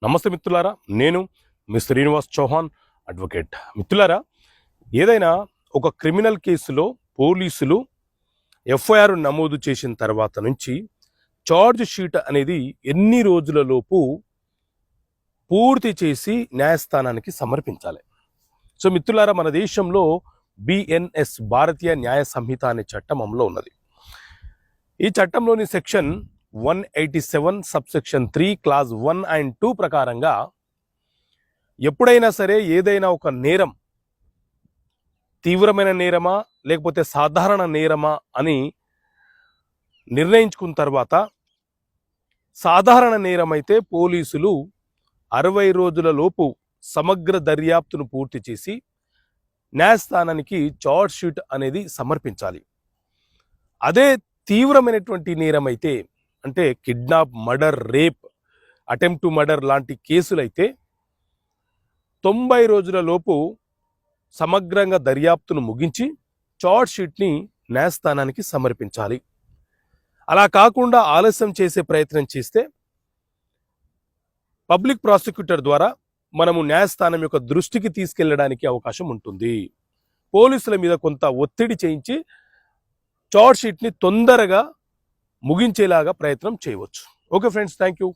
నమస్తే మిత్రులారా, నేను మీ శ్రీనివాస్ చౌహాన్ అడ్వకేట్. మిత్రులారా, ఏదైనా ఒక క్రిమినల్ కేసులో పోలీసులు ఎఫ్ఐఆర్ నమోదు చేసిన తర్వాత నుంచి చార్జ్ షీట్ అనేది ఎన్ని రోజులలోపు పూర్తి చేసి న్యాయస్థానానికి సమర్పించాలి. సో మిత్రులారా, మన దేశంలో BNS భారతీయ న్యాయ సంహిత అనే చట్టం అమల్లో ఉన్నది. ఈ చట్టంలోని సెక్షన్ 187 సబ్సెక్షన్ 3 క్లాజ్ 1 and 2 ప్రకారంగా ఎప్పుడైనా సరే ఏదైనా ఒక నేరం తీవ్రమైన నేరమా లేకపోతే సాధారణ నేరమా అని నిర్ణయించుకున్న తర్వాత సాధారణ నేరం అయితే పోలీసులు 60 రోజుల లోపు సమగ్ర దర్యాప్తును పూర్తి చేసి న్యాయస్థానానికి చార్జ్ షీట్ అనేది సమర్పించాలి. అదే తీవ్రమైనటువంటి నేరం అయితే, అంటే kidnap, murder, rape, attempt to murder లాంటి కేసులైతే 90 రోజుల లోపు సమగ్రంగా దర్యాప్తును ముగించి చార్జ్ షీట్ని న్యాయస్థానానికి సమర్పించాలి. అలా కాకుండా ఆలస్యం చేసే ప్రయత్నం చేస్తే పబ్లిక్ ప్రాసిక్యూటర్ ద్వారా మనము న్యాయస్థానం యొక్క దృష్టికి తీసుకెళ్లడానికి అవకాశం ఉంటుంది. పోలీసుల మీద కొంత ఒత్తిడి చేయించి చార్జ్ షీట్ని తొందరగా ముగించేలాగా ప్రయత్నం చేయవచ్చు. Okay friends, thank you.